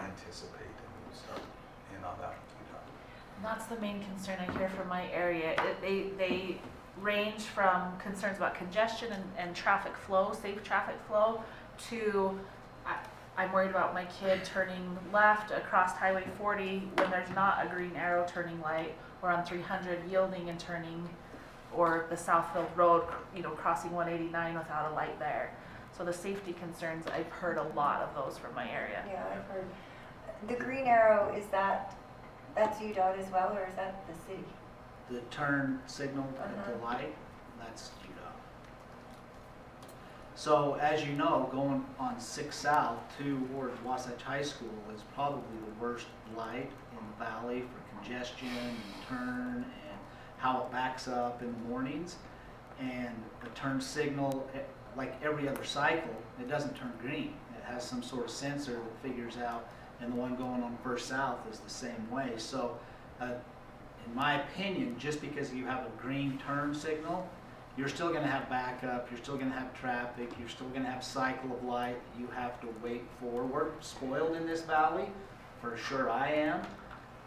anticipate, and we would start in on that. And that's the main concern I hear from my area. They range from concerns about congestion and traffic flow, safe traffic flow, to I'm worried about my kid turning left across Highway 40 when there's not a green arrow turning light, or on 300 yielding and turning, or the Southfield Road, you know, crossing 189 without a light there. So the safety concerns, I've heard a lot of those from my area. Yeah, I've heard. The green arrow, is that That's UDOT as well, or is that the city? The turn signal at the Uh-huh. light, that's UDOT. So as you know, going on 6 South towards Wasatch High School is probably the worst light in the valley for congestion and turn and how it backs up in the mornings. And the turn signal, like every other cycle, it doesn't turn green. It has some sort of sensor that figures out, and the one going on First South is the same way. So in my opinion, just because you have a green turn signal, you're still going to have backup, you're still going to have traffic, you're still going to have cycle of light that you have to wait for. We're spoiled in this valley, for sure I am,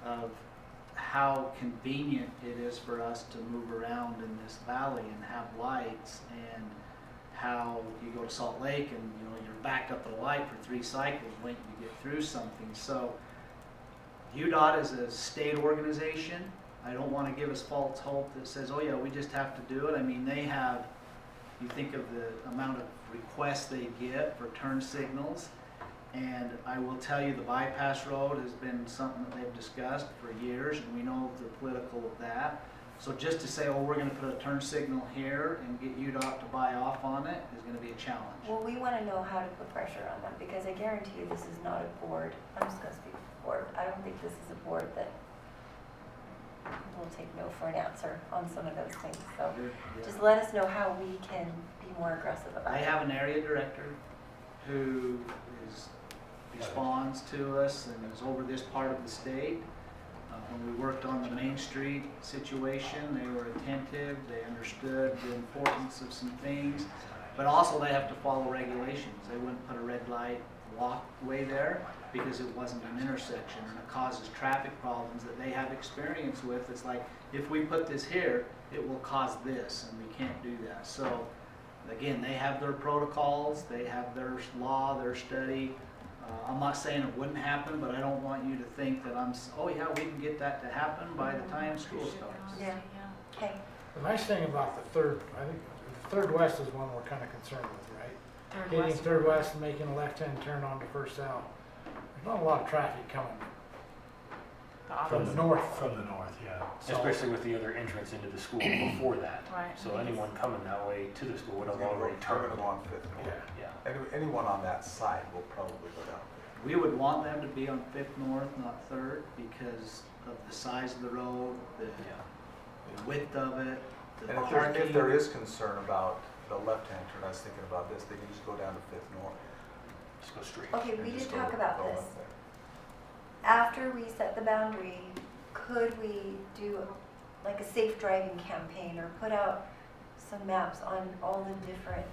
of how convenient it is for us to move around in this valley and have lights, and how you go to Salt Lake and you're backed up the light for 3 cycles waiting to get through something. So UDOT is a state organization. I don't want to give us false hope that says, oh yeah, we just have to do it. I mean, they have, you think of the amount of requests they get for turn signals, and I will tell you the bypass road has been something that they've discussed for years, and we know the political of that. So just to say, oh, we're going to put a turn signal here and get UDOT to buy off on it is going to be a challenge. Well, we want to know how to put pressure on them, because I guarantee you this is not a board, I'm just going to speak for the board, I don't think this is a board that will take no for an answer on some of those things. So Yeah. just let us know how we can be more aggressive about I it. have an area director who responds to us and is over this part of the state. When we worked on the Main Street situation, they were attentive, they understood the importance of some things, but also they have to follow regulations. They wouldn't put a red light walkway there because it wasn't an intersection, and it causes traffic problems that they have experience with. It's like, if we put this here, it will cause this, and we can't do that. So again, they have their protocols, they have their law, their study. I'm not saying it wouldn't happen, but I don't want you to think that oh yeah, we can get that to happen by the time school starts. Yeah. Okay. The nice thing about the third, I think, the third west is one we're kind of concerned with, right? Hitting third west and making a left-hand turn onto First South. There's not a lot of traffic coming From the north. From the north, yeah. Especially with the other entrance into the school before that. Right. So anyone coming that way to the school would have already They're turned. gonna go on Fifth North. Yeah. Yeah. Anyone on that side will probably go down Fifth. We would want them to be on Fifth North, not Third, because of the size of the road, the width of it, the And parking. if there is concern about the left-hand turn, I was thinking about this, they can just go down to Fifth North. Just go straight. Okay, and we just did go- talk about go this. up there. After we set the boundary, could we do like a safe driving campaign or put out some maps on all the different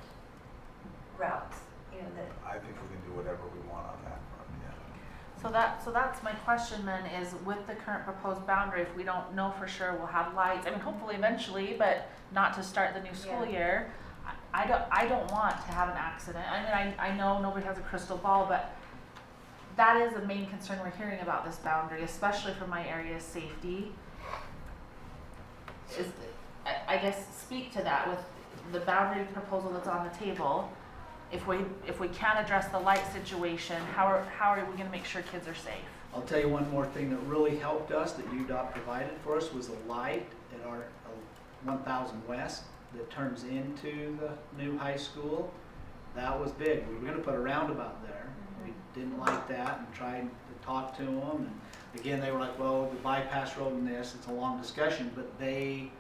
routes? You know, that I think we can do whatever we want on that front, yeah. So that's my question then, is with the current proposed boundary, if we don't know for sure we'll have lights, I mean, hopefully eventually, but not to start the new school Yeah. year. I don't want to have an accident. I mean, I know nobody has a crystal ball, but that is the main concern we're hearing about this boundary, especially for my area's safety. Is, I guess, speak to that with the boundary proposal that's on the table. If we can't address the light situation, how are we gonna make sure kids are safe? I'll tell you one more thing that really helped us, that UDOT provided for us, was a light at our 1000 West that turns into the new high school. That was big. We were gonna put a roundabout there. We didn't like that and tried to talk to them. And again, they were like, well, the bypass road and this, it's a long discussion, but they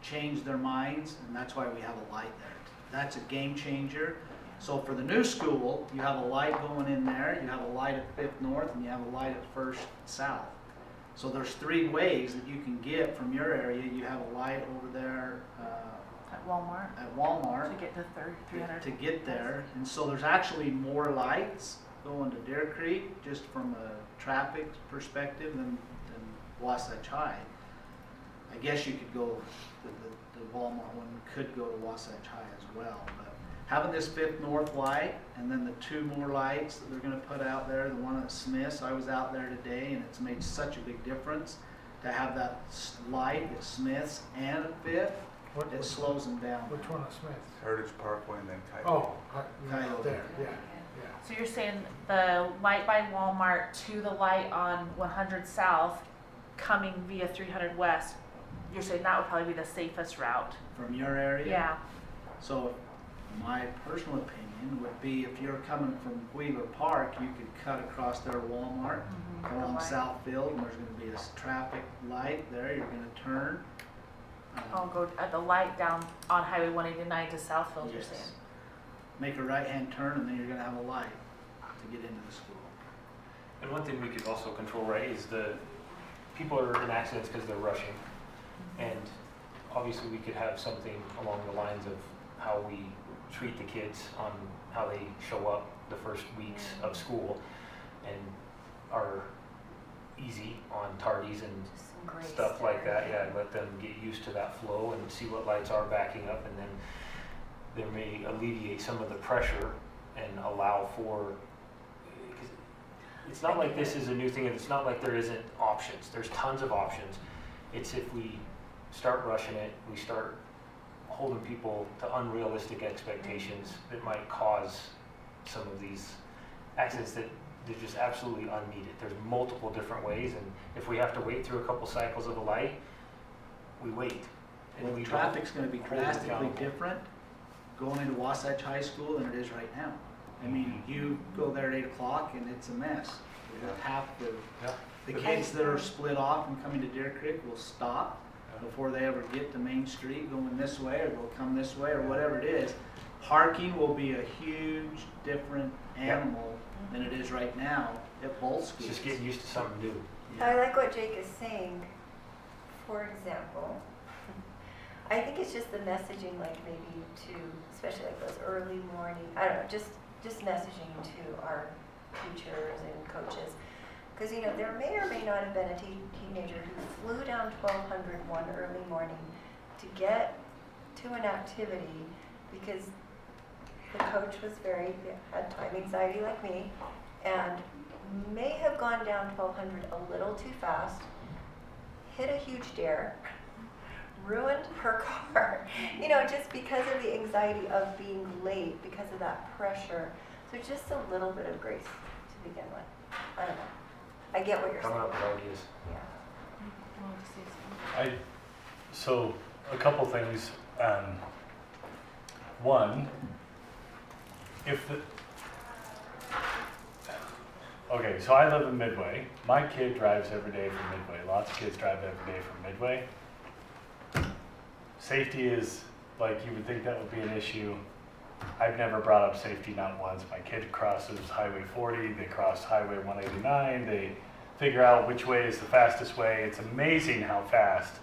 changed their minds, and that's why we have a light there. That's a game changer. So for the new school, you have a light going in there, you have a light at Fifth North, and you have a light at First South. So there's 3 ways that you can get from your area. You have a light over there At Walmart, at Walmart to get to 300. to get there. And so there's actually more lights going to Deer Creek, just from a traffic perspective, than Wasatch High. I guess you could go, the Walmart one could go to Wasatch High as well. But having this Fifth North light, and then the 2 more lights that they're going to put out there, the one at Smith's, I was out there today, and it's made such a big difference to have that light at Smith's and at Fifth. It slows them down. Which one at Smith? Heritage Parkway and then Coyote. Oh, Coyote. there, yeah. Yeah. So you're saying the light by Walmart to the light on 100 South coming via 300 West, you're saying that would probably be the safest route? From your area? Yeah. So my personal opinion would be if you're coming from Wheeler Park, you could cut across their Walmart, Mhm. go The on light. Southfield, and there's gonna be a traffic light there, you're gonna turn. Oh, go at the light down on Highway 189 to Southfield, you're Yes. saying? Make a right-hand turn, and then you're gonna have a light to get into the school. And one thing we could also control, right, is the people are in accidents because they're rushing. And obviously we could have something along the lines of how we treat the kids on how they show up the first weeks of school and are easy on tardies and Just some grace stuff like there. that. Yeah, let them get used to that flow and see what lights are backing up, and then there may alleviate some of the pressure and allow for, 'cause it's not like this is a new thing, and it's not like there isn't options. There's tons of options. It's if we start rushing it, we start holding people to unrealistic expectations that might cause some of these accidents that they're just absolutely unneeded. There's multiple different ways, and if we have to wait through a couple cycles of the light, we wait. And Well, we the don't traffic's gonna be hold it drastically accountable. different going into Wasatch High School than it is right now. I mean, you go there at 8 o'clock and it's a mess. With half Yeah. the kids that are split off and coming to Deer Creek will stop before they ever get to Main Street going this way, or they'll come this way, or whatever it is. Parking will be a huge different animal than it is right now at both It's schools. just getting used to something new. I like what Jake is saying. For example, I think it's just the messaging, like maybe to, especially like those early morning, I don't know, just messaging to our teachers and coaches. Because, you know, there may or may not have been a teenager who flew down 1200 one early morning to get to an activity because the coach was had time anxiety like me, and may have gone down 1200 a little too fast, hit a huge dare, ruined her car, you know, just because of the anxiety of being late, because of that pressure. So just a little bit of grace to begin with. I don't know. I get what you're Coming saying. up with ideas. Yeah. So a couple things. One, okay, so I live in Midway. My kid drives every day from Midway. Lots of kids drive every day from Midway. Safety is, like, you would think that would be an issue. I've never brought up safety, not once. My kid crosses Highway 40, they cross Highway 189, they figure out which way is the fastest way. It's amazing how fast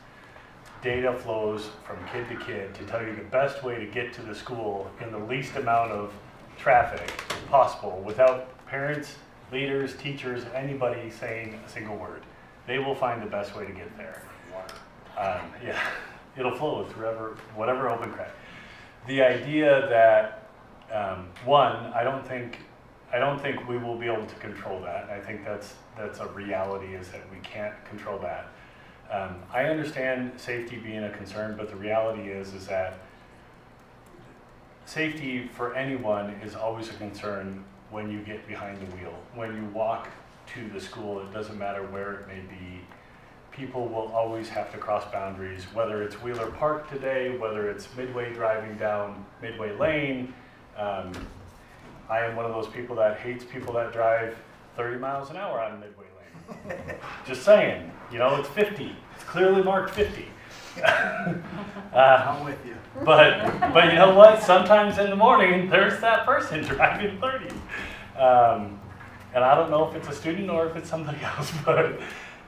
data flows from kid to kid to tell you the best way to get to the school in the least amount of traffic possible without parents, leaders, teachers, anybody saying a single word. They will find the best way to get there. Yeah, it'll flow through whatever open crack. The idea that, one, I don't think we will be able to control that. I think that's a reality, is that we can't control that. I understand safety being a concern, but the reality is that safety for anyone is always a concern when you get behind the wheel. When you walk to the school, it doesn't matter where it may be. People will always have to cross boundaries, whether it's Wheeler Park today, whether it's Midway driving down Midway Lane. I am one of those people that hates people that drive 30 miles an hour on Midway Lane. Just saying, you know, it's 50. It's clearly marked 50. I'm with you. But you know what? Sometimes in the morning, there's that person driving 30. And I don't know if it's a student or if it's somebody else,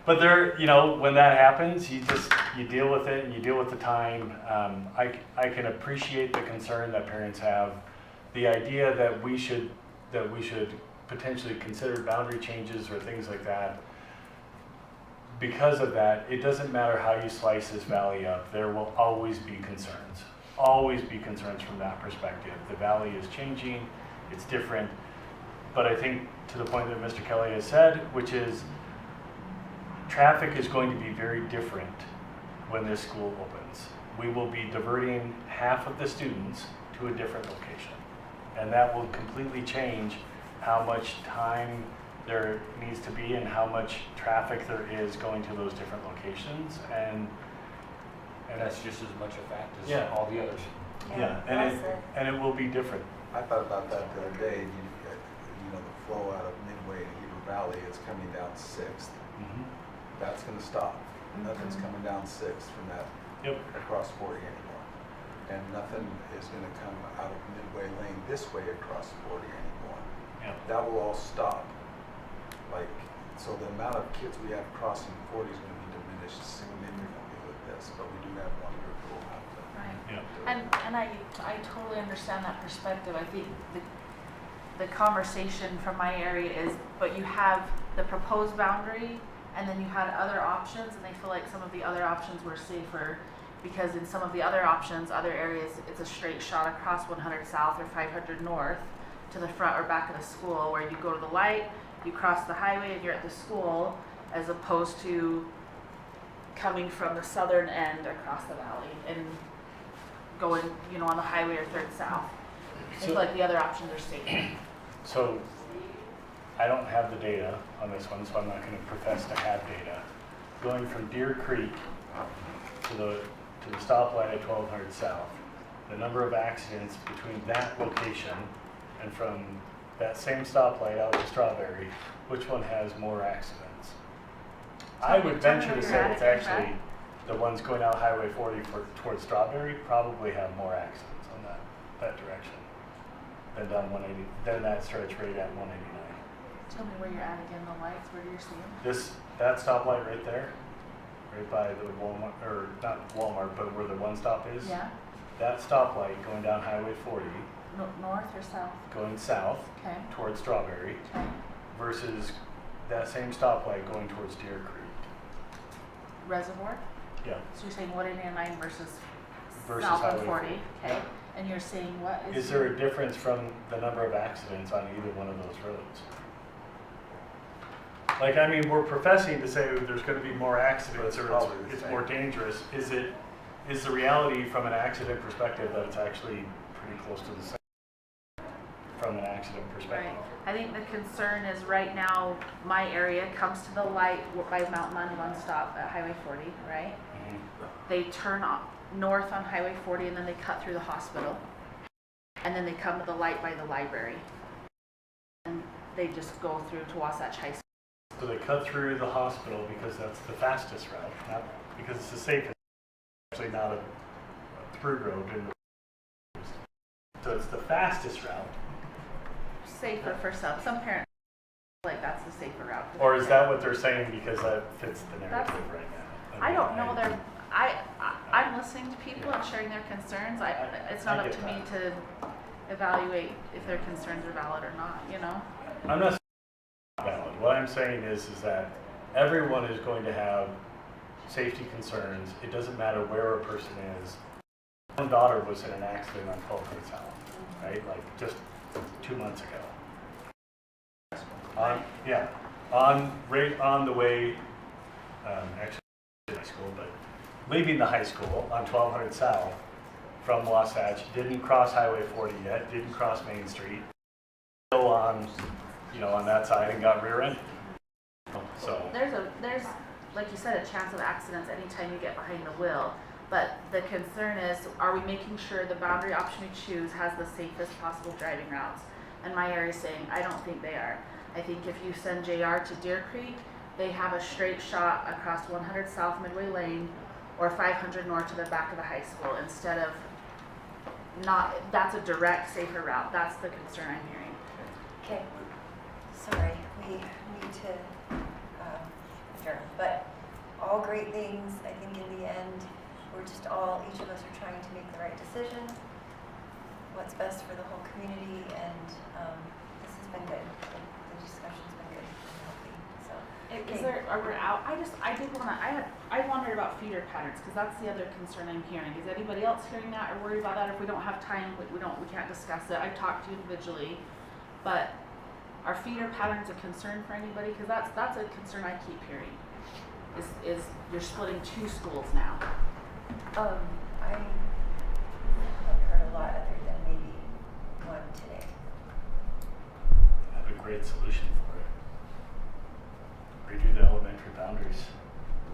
but there, you know, when that happens, you deal with it and you deal with the time. I can appreciate the concern that parents have. The idea that we should potentially consider boundary changes or things like that. Because of that, it doesn't matter how you slice this valley up, there will always be concerns. Always be concerns from that perspective. The valley is changing, it's different. But I think to the point that Mr. Kelly has said, which is traffic is going to be very different when this school opens. We will be diverting half of the students to a different location. And that will completely change how much time there needs to be and how much traffic there is going to those different locations, and That's just as much a fact as Yeah. all the others. yeah, and it will be different. I thought about that the other day, you know, the flow out of Midway to Heber Valley is coming down 6th. Mhm. That's gonna stop. Nothing's coming down 6th from that Yep. across 40 anymore. And nothing is gonna come out of Midway Lane this way across 40 anymore. Yep. That will all stop. Like, so the amount of kids we have crossing 40 is gonna be diminished significantly with this, but we do have one group who will have to. Right. Yep. And I totally understand that perspective. I think the conversation from my area is, but you have the proposed boundary, and then you had other options, and they feel like some of the other options were safer, because in some of the other options, other areas, it's a straight shot across 100 South or 500 North to the front or back of the school, where you go to the light, you cross the highway, and you're at the school, as opposed to coming from the southern end across the valley and going, you know, on the highway or 3rd South. I feel like the other options are safer. So I don't have the data on this one, so I'm not going to profess to have data. Going from Deer Creek to the stoplight at 1200 South, the number of accidents between that location and from that same stoplight out to Strawberry, which one has more accidents? I would Tell me venture where to you're say at it's again, actually the ones going out Highway 40 towards Strawberry probably have more accidents on that direction than down 180, than that stretch right at 189. Tell me where you're at again, the lights, where you're seeing. That stoplight right there, right by the Walmart, or not Walmart, but where the one stop is. Yeah, That stoplight going down Highway 40, north or south? going south Okay, towards Strawberry, okay. versus that same stoplight going towards Deer Creek. Reservoir? Yeah, So you're saying 189 versus Versus south on Highway 40, 40, okay? yeah. And you're saying what is? is there a difference from the number of accidents on either one of those roads? Like, I mean, we're professing to say there's gonna be more accidents or Probably the it's same. more dangerous. Is the reality from an accident perspective that it's actually pretty close to the same from an accident perspective? Right. I think the concern is right now, my area comes to the light by Mountain Line one stop at Highway 40, right? Mhm. They turn north on Highway 40 and then they cut through the hospital. And then they come to the light by the library. And they just go through to Wasatch High School. So they cut through the hospital because that's the fastest route, not because it's the safest. It's actually not a through road. So it's the fastest route. Safer for some parents, like that's the safer route. Or is that what they're saying because that fits the narrative That's- right now? I don't know, I'm listening to people and sharing their concerns. It's not I up get to me that. to evaluate if their concerns are valid or not, you know? I'm not saying it's valid. What I'm saying is that everyone is going to have safety concerns. It doesn't matter where a person is. My own daughter was in an accident on 1200 South, right? Like just 2 months ago. Right on the way, actually high school, but leaving the high school on 1200 South from Wasatch, didn't cross Highway 40 yet, didn't cross Main Street, still on, on that side and got rear-ended. So, There's, like you said, a chance of accidents anytime you get behind the wheel. But the concern is, are we making sure the boundary option we choose has the safest possible driving routes? And my area is saying, I don't think they are. I think if you send JR to Deer Creek, they have a straight shot across 100 South Midway Lane or 500 North to the back of the high school instead of that's a direct, safer route. That's the concern I'm hearing. Okay, sorry, we need to adjourn, but all great things. I think in the end, we're just each of us are trying to make the right decision, what's best for the whole community, and this has been good. The discussion's been good and healthy, so. I wondered about feeder patterns, because that's the other concern I'm hearing. Is anybody else hearing that or worried about that? If we don't have time, we can't discuss it. I talked to you individually, but are feeder patterns a concern for anybody? Because that's a concern I keep hearing. Is you're splitting 2 schools now. I haven't heard a lot other than maybe one today. I have a right solution for it. Redo the elementary boundaries.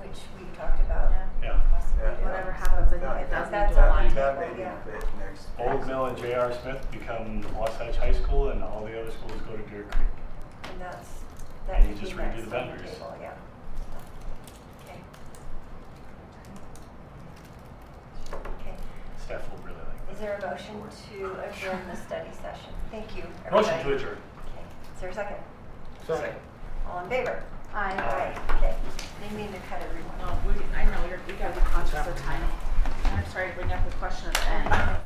Which we talked about. Yeah. Possibly Yeah. doing. Whatever happens, I think That- it does need that's to on align. the That table, may be yeah. fit next. Old Mill and J.R. Smith become Wasatch High School, and all the other schools go to Deer Creek. And that And you could be just redo next the on the boundaries. table, yeah. Okay. Okay, Staff will really like is there a motion to adjourn the study session? Thank you, that. Motion to everybody. adjourn. Okay, is there a second? Second. All in favor? Aye. Aye, okay. Didn't mean to cut everyone No, I know, we gotta be conscious of time. I'm sorry to bring up the question at the end.